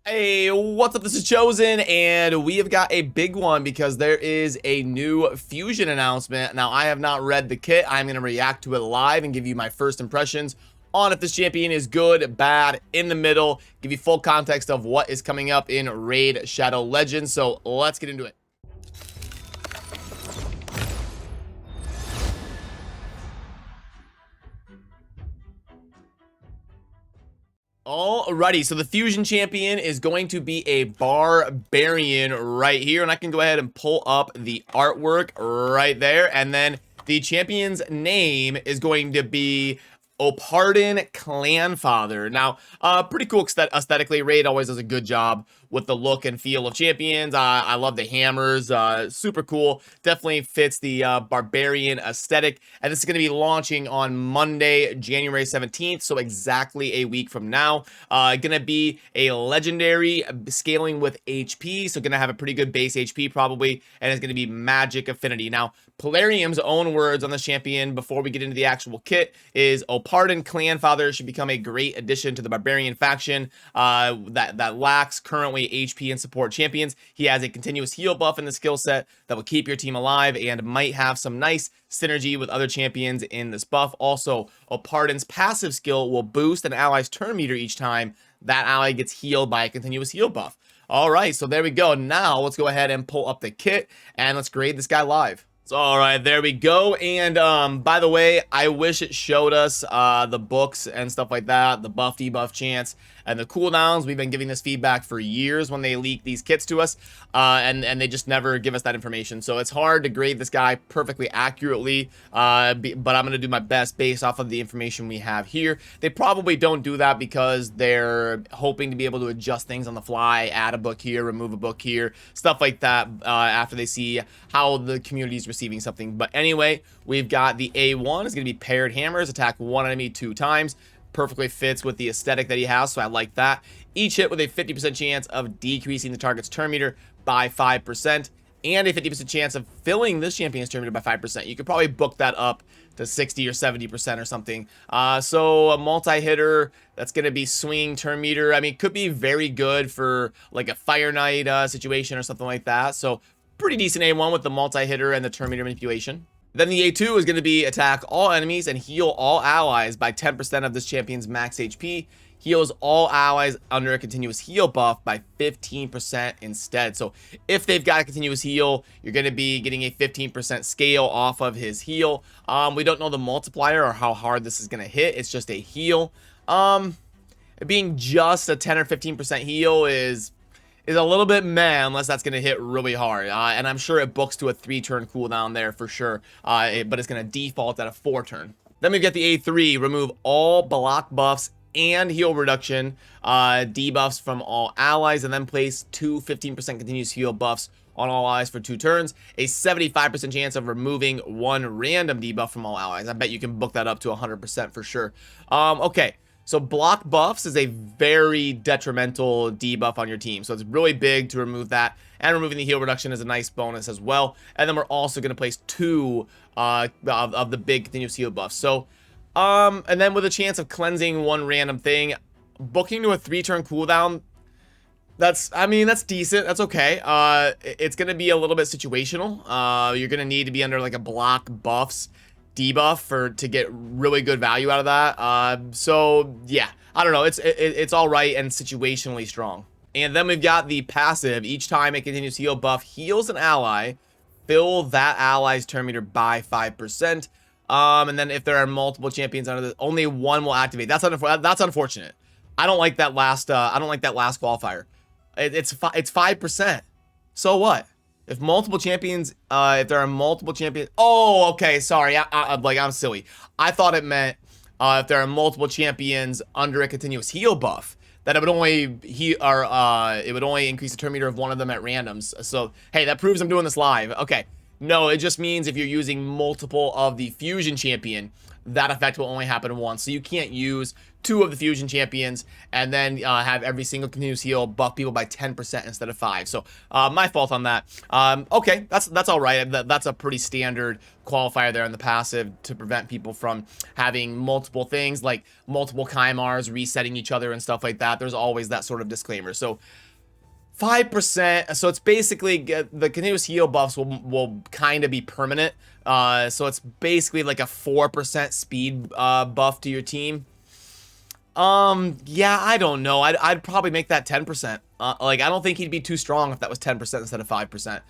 Hey, what's up? This is Chosen, and we have got a big one because there is a new Fusion announcement. Now, I have not read the kit. I'm going to react to it live and give you my first impressions on if this champion is good, bad, in the middle, give you full context of what is coming up in Raid Shadow Legends. So let's get into it. Alrighty, so the Fusion champion is going to be a Barbarian right here, and I can go ahead and pull up the artwork right there, and then the champion's name is going to be Opardin Clanfather. Now, pretty cool aesthetically. Raid always does a good job with the look and feel of champions. I love the hammers. Super cool. Definitely fits the Barbarian aesthetic. And this is going to be launching on Monday, January 17th. So exactly a week from now. Going to be a legendary scaling with HP. So going to have a pretty good base HP probably. And it's going to be magic affinity. Now, Plarium's own words on this champion before we get into the actual kit is Opardin Clanfather should become a great addition to the Barbarian faction that lacks currently HP and support champions. He has a continuous heal buff in the skill set that will keep your team alive and might have some nice synergy with other champions in this buff. Also, Opardin's passive skill will boost an ally's turn meter each time that ally gets healed by a continuous heal buff. All right, so there we go. Now let's go ahead and pull up the kit and let's grade this guy live. So, all right, there we go. And by the way, I wish it showed us the books and stuff like that, the buff debuff chance and the cooldowns. We've been giving this feedback for years when they leak these kits to us, and they just never give us that information. So it's hard to grade this guy perfectly accurately, but I'm going to do my best based off of the information we have here. They probably don't do that because they're hoping to be able to adjust things on the fly, add a book here, remove a book here, stuff like that after they see how the community is receiving something. But anyway, we've got the A1 is going to be paired hammers, attack one enemy 2 times. Perfectly fits with the aesthetic that he has, so I like that. Each hit with a 50% chance of decreasing the target's turn meter by 5%, and a 50% chance of filling this champion's turn meter by 5%. You could probably book that up to 60 or 70% or something. So a multi-hitter that's going to be swinging turn meter, I mean, could be very good for like a Fire Knight situation or something like that. So pretty decent A1 with the multi-hitter and the turn meter manipulation. Then the A2 is going to be attack all enemies and heal all allies by 10% of this champion's max HP. Heals all allies under a continuous heal buff by 15% instead. So if they've got a continuous heal, you're going to be getting a 15% scale off of his heal. We don't know the multiplier or how hard this is going to hit. It's just a heal. Being just a 10 or 15% heal is a little bit meh unless that's going to hit really hard. And I'm sure it books to a 3-turn cooldown there for sure. But it's going to default at a 4-turn. Then we get the A3, remove all block buffs and heal reduction debuffs from all allies, and then place 2 15% continuous heal buffs on all allies for 2 turns. A 75% chance of removing 1 random debuff from all allies. I bet you can book that up to 100% for sure. Okay. So block buffs is a very detrimental debuff on your team. So it's really big to remove that. And removing the heal reduction is a nice bonus as well. And then we're also going to place 2 of the big continuous heal buffs. So, and then with a chance of cleansing 1 random thing, booking to a 3-turn cooldown, I mean, that's decent. That's okay. It's going to be a little bit situational. You're going to need to be under like a block buffs debuff to get really good value out of that. So yeah, I don't know. It's all right and situationally strong. And then we've got the passive. Each time a continuous heal buff heals an ally, fill that ally's turn meter by 5%. And then if there are multiple champions under this, only 1 will activate. That's unfortunate. I don't like that last. I don't like that last qualifier. It's 5%. So what? If multiple champions, if there are multiple champions, oh, okay, sorry, I'm silly. I thought it meant if there are multiple champions under a continuous heal buff, that it would only it would only increase the turn meter of one of them at randoms. So hey, that proves I'm doing this live. Okay, No, it just means if you're using multiple of the Fusion Champion, that effect will only happen once. So you can't use 2 of the Fusion Champions and then have every single continuous heal buff people by 10% instead of 5. So my fault on that. Okay, that's all right. That's a pretty standard qualifier there in the passive to prevent people from having multiple things like multiple Kaimars resetting each other and stuff like that. There's always that sort of disclaimer. So 5%, so it's basically the continuous heal buffs will kind of be permanent. So it's basically like a 4% speed buff to your team. Yeah, I don't know. I'd probably make that 10%. Like, I don't think he'd be too strong if that was 10% instead of 5%.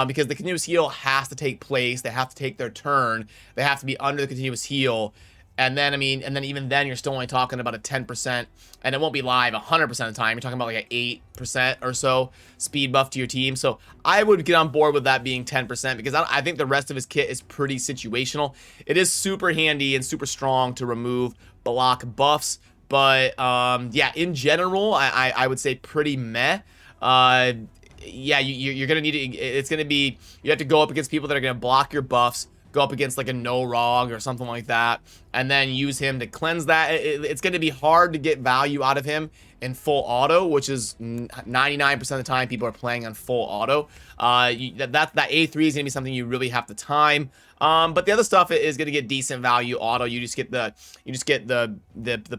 Because the continuous heal has to take place. They have to take their turn. They have to be under the continuous heal. And then, I mean, and then even then, you're still only talking about a 10%, and it won't be live 100% of the time. You're talking about like an 8% or so speed buff to your team. So I would get on board with that being 10% because I think the rest of his kit is pretty situational. It is super handy and super strong to remove block buffs. But, yeah, in general, I would say pretty meh. Yeah, you're going to need it. It's going to be, you have to go up against people that are going to block your buffs, go up against like a no rog or something like that, and then use him to cleanse that. It's going to be hard to get value out of him in full auto, which is 99% of the time people are playing on full auto. That A3 is going to be something you really have to time. But the other stuff is going to get decent value auto. You just get the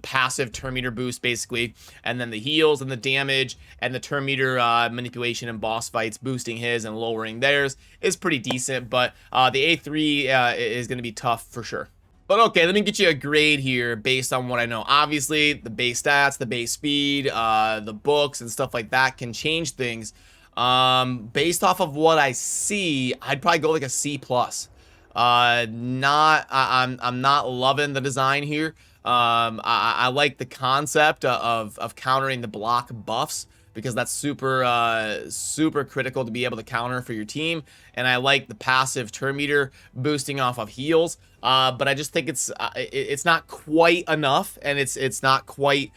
passive turn meter boost basically, and then the heals and the damage and the turn meter manipulation and boss fights, boosting his and lowering theirs is pretty decent. But the A3 is going to be tough for sure. But okay, let me get you a grade here based on what I know. Obviously, the base stats, the base speed, the books and stuff like that can change things. Based off of what I see, I'd probably go like a C+. I'm not loving the design here. I like the concept of countering the block buffs because that's super critical to be able to counter for your team. And I like the passive turn meter boosting off of heals. But I just think it's not quite enough, and it's not quite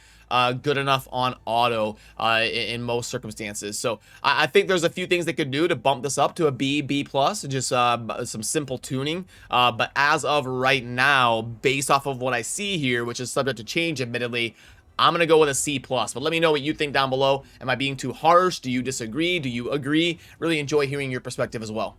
good enough on auto in most circumstances. So I think there's a few things they could do to bump this up to a B+, just some simple tuning. But as of right now, based off of what I see here, which is subject to change admittedly, I'm going to go with a C+. But let me know what you think down below. Am I being too harsh? Do you disagree? Do you agree? Really enjoy hearing your perspective as well.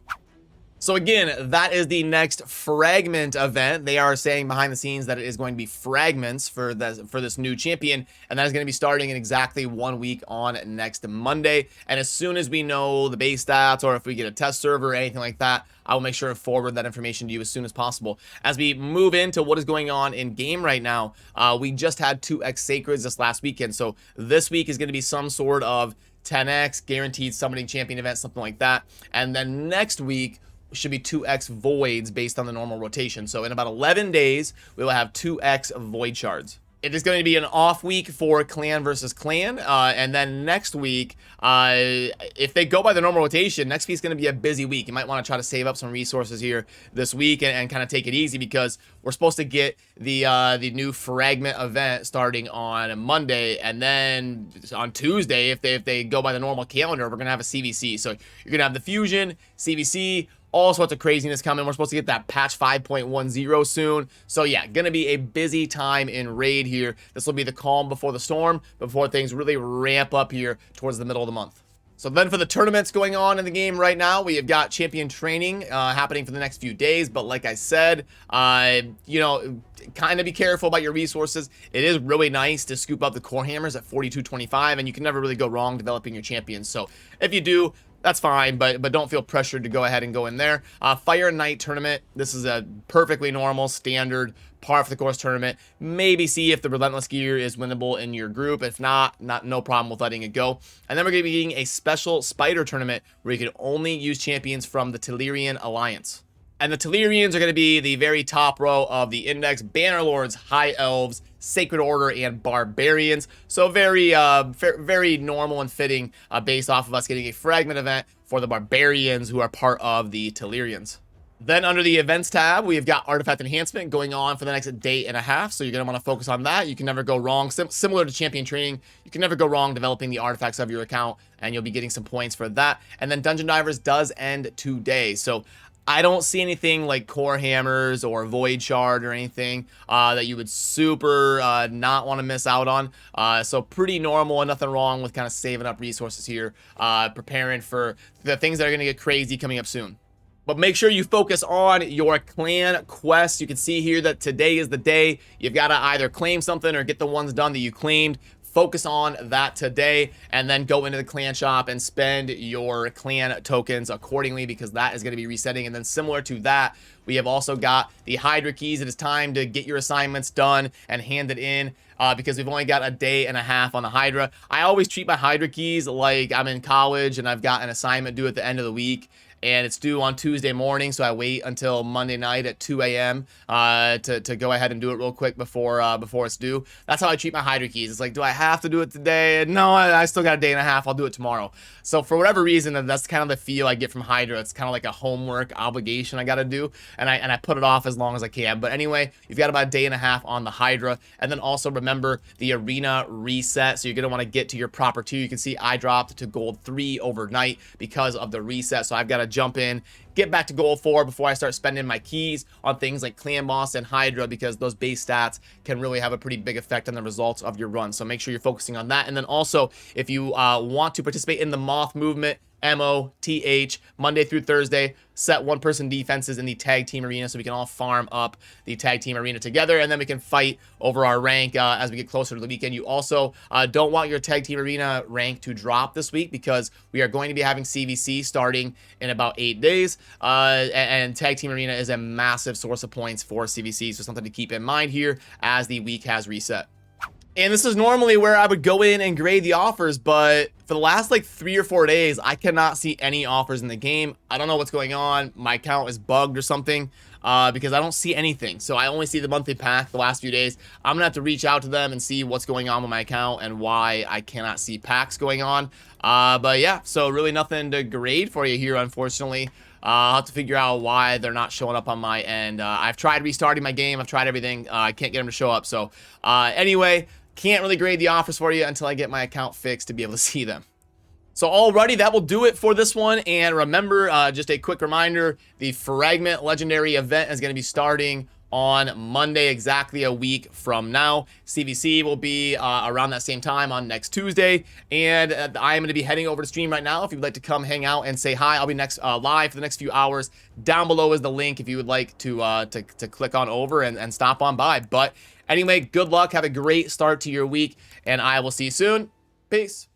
So again, that is the next Fragment event. They are saying behind the scenes that it is going to be fragments for this new champion, and that is going to be starting in exactly 1 week on next Monday. And as soon as we know the base stats, or if we get a test server or anything like that, I will make sure to forward that information to you as soon as possible. As we move into what is going on in game right now, we just had 2x Sacreds this last weekend. So this week is going to be some sort of 10x guaranteed summoning champion event, something like that. And then next week should be 2x voids based on the normal rotation. So in about 11 days, we will have 2x void shards. It is going to be an off week for clan versus clan. And then next week, if they go by the normal rotation, next week is going to be a busy week. You might want to try to save up some resources here this week and kind of take it easy, because we're supposed to get the new Fragment event starting on Monday, and then on Tuesday, if they go by the normal calendar, we're going to have a CVC. So you're going to have the Fusion, CVC, all sorts of craziness coming. We're supposed to get that patch 5.10 soon. So yeah, gonna be a busy time in Raid here. This will be the calm before the storm, before things really ramp up here towards the middle of the month. So then for the tournaments going on in the game right now, we have got champion training happening for the next few days. But like I said, you know, kind of be careful about your resources. It is really nice to scoop up the core hammers at 42.25, and you can never really go wrong developing your champions. So if you do, that's fine, but don't feel pressured to go ahead and go in there. Fire and Night tournament. This is a perfectly normal, standard, par for the course tournament. Maybe see if the Relentless gear is winnable in your group. If not, no problem with letting it go. And then we're going to be getting a special Spider tournament where you can only use champions from the Telerian Alliance. And the Telerians are going to be the very top row of the index: Bannerlords, High Elves, Sacred Order, and Barbarians. So very normal and fitting based off of us getting a Fragment event for the Barbarians, who are part of the Telerians. Then under the events tab, we've got artifact enhancement going on for the next day and a half. So you're going to want to focus on that. You can never go wrong. Similar to champion training, you can never go wrong developing the artifacts of your account, and you'll be getting some points for that. And then Dungeon Divers does end today. So I don't see anything like core hammers or void shard or anything that you would super not want to miss out on. So pretty normal and nothing wrong with kind of saving up resources here, preparing for the things that are going to get crazy coming up soon. But make sure you focus on your clan quests. You can see here that today is the day. You've got to either claim something or get the ones done that you claimed. Focus on that today, and then go into the clan shop and spend your clan tokens accordingly, because that is going to be resetting. And then similar to that, we have also got the Hydra keys. It is time to get your assignments done and hand it in, because we've only got a day and a half on the Hydra. I always treat my Hydra keys like I'm in college and I've got an assignment due at the end of the week, and it's due on Tuesday morning, so I wait until Monday night at 2 a.m. To go ahead and do it real quick before it's due. That's how I treat my Hydra keys. It's like, do I have to do it today? No, I still got a day and a half. I'll do it tomorrow. So for whatever reason, that's kind of the feel I get from Hydra. It's kind of like a homework obligation I got to do, and I put it off as long as I can. But anyway, you've got about a day and a half on the Hydra, and then also remember the arena reset. So you're gonna want to get to your proper tier. You can see I dropped to gold 3 overnight because of the reset. So I've got to jump in, get back to gold 4 before I start spending my keys on things like Clan Boss and Hydra, because those base stats can really have a pretty big effect on the results of your run. So make sure you're focusing on that. And then also, if you want to participate in the Moth movement, MOTH, Monday through Thursday, set one-person defenses in the tag team arena so we can all farm up the tag team arena together, and then we can fight over our rank as we get closer to the weekend. You also don't want your tag team arena rank to drop this week, because we are going to be having CVC starting in about 8 days, and tag team arena is a massive source of points for CVC, so something to keep in mind here as the week has reset. And this is normally where I would go in and grade the offers, but for the last like 3 or 4 days, I cannot see any offers in the game. I don't know what's going on. My account is bugged or something, because I don't see anything. So I only see the monthly pack the last few days. I'm gonna have to reach out to them and see what's going on with my account and why I cannot see packs going on. But yeah, so really nothing to grade for you here, unfortunately. I'll have to figure out why they're not showing up on my end. I've tried restarting my game. I've tried everything. I can't get them to show up. So anyway, can't really grade the offers for you until I get my account fixed to be able to see them. So alrighty, that will do it for this one. And remember, just a quick reminder, the Fragment Legendary event is going to be starting on Monday, exactly a week from now. CVC will be around that same time on next Tuesday, and I am going to be heading over to stream right now. If you'd like to come hang out and say hi, I'll be next live for the next few hours. Down below is the link if you would like to click on over and stop on by. But anyway, good luck, have a great start to your week, and I will see you soon. Peace.